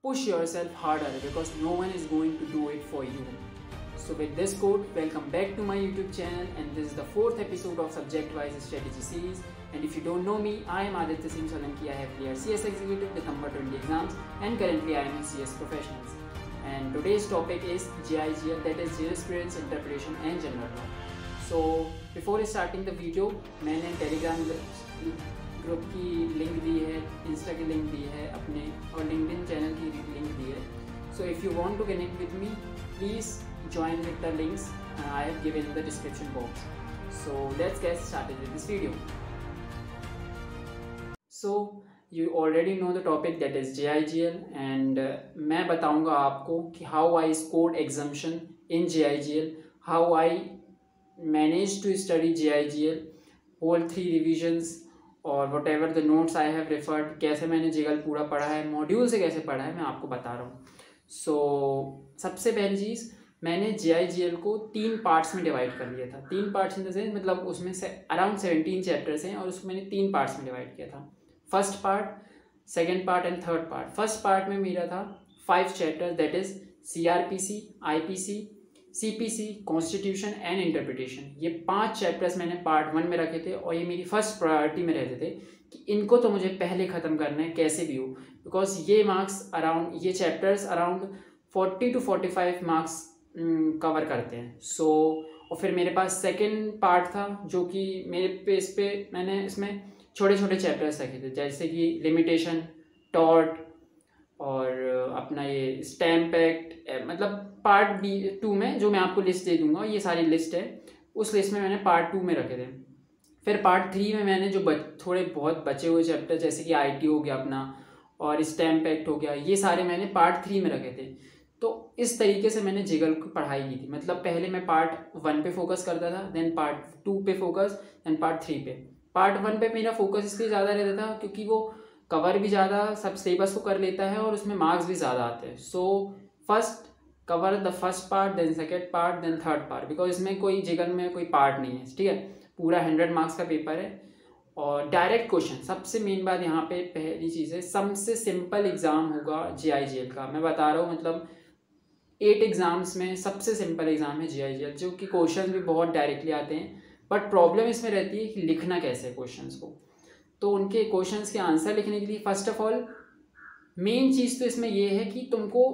push yourself harder because no one is going to do it for you. So with this quote, welcome back to my YouTube channel, and this is the 4th episode of Subject Wise Strategy series. And if you don't know me, I am Aditya Singh Solanki. I have cleared CS Executive, December 20 exams, and currently I am a CS Professionals. And today's topic is JIGL, that is Jurisprudence, Interpretation and General Law. So before starting the video, मैंने Telegram group की link दी है, Insta की link दी है अपने, और LinkedIn channel की लिंक दी है. So if you want to connect with me, please join with the links I have given in the description box. So let's get started with this video. So you already know the topic, that is JIGL, and मैं बताऊंगा आपको कि how I scored exemption in JIGL, how I managed to study JIGL, whole 3 revisions और whatever the notes I have referred, कैसे मैंने JIGL पूरा पढ़ा है, मॉड्यूल से कैसे पढ़ा है, मैं आपको बता रहा हूँ. So सबसे पहली चीज़, मैंने JIGL को 3 पार्ट्स में डिवाइड कर लिया था. 3 पार्ट्स इन द सेंस, मतलब उसमें से अराउंड 17 चैप्टर्स हैं और उसको मैंने 3 पार्ट्स में डिवाइड किया था. First part, second part and third part. First part में मेरा था 5 chapter, that is CRPC, IPC, CPC, constitution and interpretation. ये 5 चैप्टर्स मैंने पार्ट 1 में रखे थे और ये मेरी फर्स्ट प्रायोरिटी में रहते थे कि इनको तो मुझे पहले ख़त्म करना है कैसे भी हो, बिकॉज ये मार्क्स अराउंड, ये chapters around 40 to 45 marks cover करते हैं. सो और फिर मेरे पास सेकंड पार्ट था जो कि मेरे पेस पे मैंने इसमें छोटे छोटे चैप्टर्स रखे थे, जैसे कि लिमिटेशन, टॉर्ट और अपना ये स्टैम्प एक्ट. मतलब पार्ट B2 में, जो मैं आपको लिस्ट दे दूंगा, ये सारी लिस्ट है, उस लिस्ट में मैंने पार्ट 2 में रखे थे. फिर पार्ट 3 में मैंने जो थोड़े बहुत बचे हुए चैप्टर, जैसे कि IT हो गया अपना और स्टैम्प एक्ट हो गया, ये सारे मैंने पार्ट 3 में रखे थे. तो इस तरीके से मैंने JIGL की पढ़ाई की थी. मतलब पहले मैं पार्ट 1 पे फोकस करता था, देन पार्ट 2 पे फोकस, देन पार्ट 3 पे. पार्ट 1 पे मेरा फोकस इसलिए ज़्यादा रहता था क्योंकि वो कवर भी ज़्यादा सब सिलेबस को कर लेता है और उसमें मार्क्स भी ज़्यादा आते हैं. So first cover the first part, then second part, then third part, because इसमें कोई JIGL में कोई पार्ट नहीं है. ठीक है, पूरा 100 मार्क्स का पेपर है और डायरेक्ट क्वेश्चन. सबसे मेन बात यहाँ पे पहली चीज़ है, सबसे सिंपल एग्ज़ाम होगा JIGL का. मैं बता रहा हूँ, मतलब 8 एग्ज़ाम्स में सबसे सिंपल एग्ज़ाम है JIGL, जो कि क्वेश्चन भी बहुत डायरेक्टली आते हैं. बट प्रॉब्लम इसमें रहती है कि लिखना कैसे है क्वेश्चंस को. तो उनके क्वेश्चंस के आंसर लिखने के लिए फर्स्ट ऑफ ऑल मेन चीज़ तो इसमें ये है कि तुमको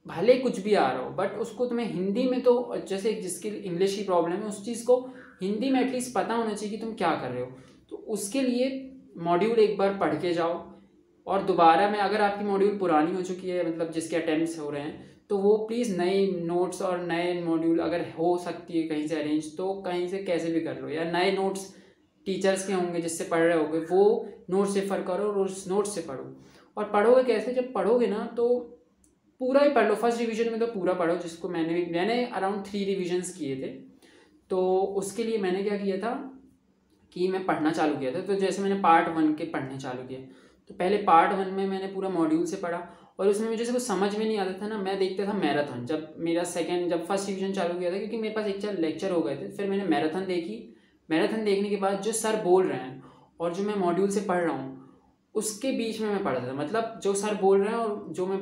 भले कुछ भी आ रहा हो, बट उसको तुम्हें हिंदी में, तो जैसे जिसकी इंग्लिश की प्रॉब्लम है, उस चीज़ को हिंदी में एटलीस्ट पता होना चाहिए कि तुम क्या कर रहे हो. तो उसके लिए मॉड्यूल एक बार पढ़ के जाओ, और दोबारा में, अगर आपकी मॉड्यूल पुरानी हो चुकी है, मतलब जिसके अटैम्प्ट्स हो रहे हैं, तो वो प्लीज़ नए नोट्स और नए मॉड्यूल अगर हो सकती है कहीं से अरेंज, तो कहीं से कैसे भी कर लो, या नए नोट्स टीचर्स के होंगे जिससे पढ़ रहे होंगे, वो नोट्स रेफर करो और उस नोट्स से पढ़ो. और पढ़ोगे कैसे, जब पढ़ोगे ना तो पूरा ही पढ़ लो. फर्स्ट रिवीजन में तो पूरा पढ़ो, जिसको मैंने अराउंड 3 रिविजन्स किए थे. तो उसके लिए मैंने क्या किया था कि मैं पढ़ना चालू किया था. तो जैसे मैंने पार्ट 1 के पढ़ने चालू किया, तो पहले पार्ट 1 में मैंने पूरा मॉड्यूल से पढ़ा, और उसमें मुझे कुछ समझ में नहीं आता था ना, मैं देखता था मैराथन. जब फर्स्ट रिवीजन चालू किया था, क्योंकि मेरे पास एक लेक्चर हो गए थे, फिर मैंने मैराथन देखी. मैराथन देखने के बाद जो सर बोल रहे हैं और जो मैं मॉड्यूल से पढ़ रहा हूँ, उसके बीच में मैं पढ़ता था. मतलब जो सर बोल रहे हैं और जो मैं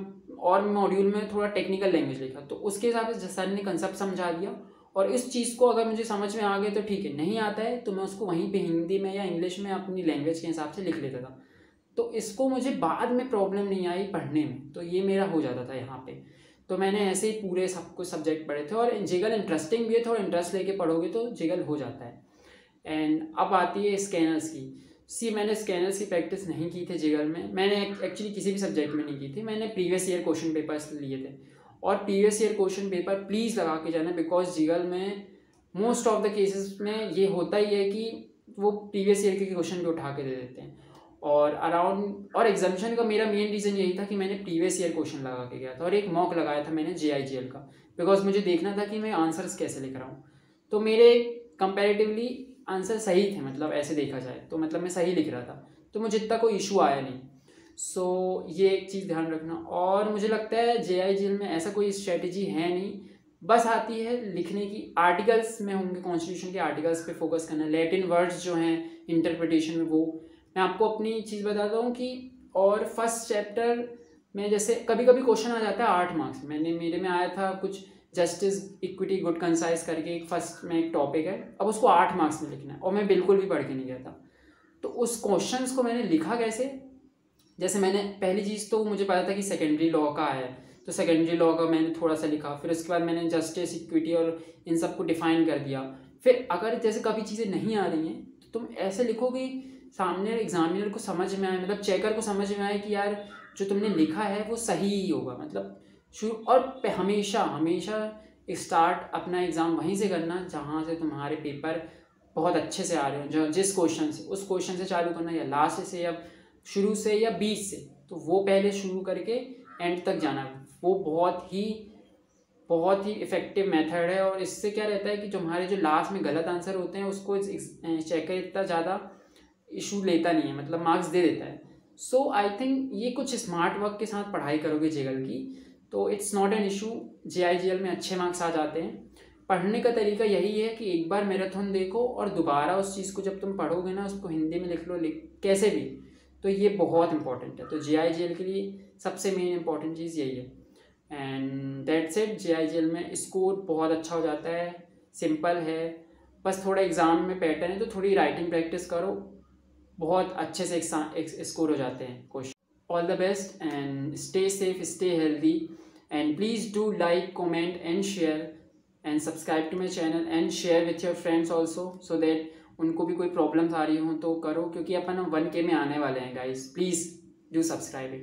मॉड्यूल में थोड़ा टेक्निकल लैंग्वेज लिखा, तो उसके हिसाब से सर ने कंसेप्ट समझा दिया. और इस चीज़ को अगर मुझे समझ में आ गया तो ठीक है, नहीं आता है तो मैं उसको वहीं पे हिंदी में या इंग्लिश में अपनी लैंग्वेज के हिसाब से लिख लेता था. तो इसको मुझे बाद में प्रॉब्लम नहीं आई पढ़ने में, तो ये मेरा हो जाता था यहाँ पे. तो मैंने ऐसे ही पूरे सब कुछ सब्जेक्ट पढ़े थे, और JIGL इंटरेस्टिंग भी है, थोड़ा इंटरेस्ट लेके पढ़ोगे तो JIGL हो जाता है. एंड अब आती है स्कैनर्स की. मैंने स्कैनर्स की प्रैक्टिस नहीं की थी JIGL में. मैंने एक्चुअली किसी भी सब्जेक्ट में नहीं की थी. मैंने प्रीवियस ईयर क्वेश्चन पेपर्स लिए थे, और previous year question paper please लगा के जाना, बिकॉज JIGL में मोस्ट ऑफ द केसेस में ये होता ही है कि वो प्रीवियस ईयर के क्वेश्चन भी उठा के दे देते हैं. और एग्जामिशन का मेरा मेन रीज़न यही था कि मैंने प्रीवियस ईयर क्वेश्चन लगा के गया था, और एक मॉक लगाया था मैंने JIGL का, बिकॉज मुझे देखना था कि मैं आंसर्स कैसे लिख रहा हूँ. तो मेरे कंपैरेटिवली आंसर सही थे, मतलब ऐसे देखा जाए तो, मतलब मैं सही लिख रहा था, तो मुझे इतना कोई इशू आया नहीं. सो ये एक चीज़ ध्यान रखना. और मुझे लगता है JIGL में ऐसा कोई स्ट्रेटजी है नहीं, बस आती है लिखने की. आर्टिकल्स में होंगे, कॉन्स्टिट्यूशन के आर्टिकल्स पे फोकस करना, लैटिन वर्ड्स जो हैं इंटरप्रिटेशन में, वो मैं आपको अपनी चीज़ बताता हूँ कि, और फर्स्ट चैप्टर मैं जैसे कभी कभी क्वेश्चन आ जाता है 8 मार्क्स, मेरे में आया था कुछ जस्टिस इक्विटी गुड कंसाइज करके एक फर्स्ट में एक टॉपिक है, अब उसको 8 मार्क्स में लिखना है और मैं बिल्कुल भी पढ़ के नहीं गया था। तो उस क्वेश्चंस को मैंने लिखा कैसे, जैसे मैंने पहली चीज़ तो मुझे पता था कि सेकेंडरी लॉ का है, तो सेकेंडरी लॉ का मैंने थोड़ा सा लिखा, फिर उसके बाद मैंने जस्टिस इक्विटी और इन सब को डिफाइन कर दिया। फिर अगर जैसे कभी चीज़ें नहीं आ रही हैं तो तुम ऐसे लिखो कि सामने एग्जामिनर को समझ में आए, मतलब चेकर को समझ में आए कि यार जो तुमने लिखा है वो सही ही होगा। मतलब शुरू और हमेशा हमेशा स्टार्ट अपना एग्ज़ाम वहीं से करना जहाँ से तुम्हारे पेपर बहुत अच्छे से आ रहे हो, जो जिस क्वेश्चन से, उस क्वेश्चन से चालू करना, या लास्ट से या शुरू से या बीच से, तो वो पहले शुरू करके एंड तक जाना। वो बहुत ही इफ़ेक्टिव मेथड है। और इससे क्या रहता है कि जो हमारे जो लास्ट में गलत आंसर होते हैं उसको चेकर इतना ज़्यादा इशू लेता नहीं है, मतलब मार्क्स दे देता है। सो आई थिंक ये कुछ स्मार्ट वर्क के साथ पढ़ाई करोगे जेगल की तो it's not an issue, JIGL में अच्छे मार्क्स आ जाते हैं। पढ़ने का तरीका यही है कि एक बार मैराथन देखो और दोबारा उस चीज़ को जब तुम पढ़ोगे ना उसको हिंदी में लिख लो, कैसे भी, तो ये बहुत इंपॉर्टेंट है। तो JIGL के लिए सबसे मेन इंपॉर्टेंट चीज़ यही है। And that's it. JIGL में स्कोर बहुत अच्छा हो जाता है, सिंपल है, बस थोड़ा एग्ज़ाम में पैटर्न है तो थोड़ी राइटिंग प्रैक्टिस करो, बहुत अच्छे से स्कोर हो जाते हैं question. All the best and stay safe, stay healthy, and please do like, comment and share and subscribe to my channel and share with your friends also, so that उनको भी कोई प्रॉब्लम्स आ रही हो तो करो, क्योंकि अपन 1K में आने वाले हैं guys. Please do subscribe it.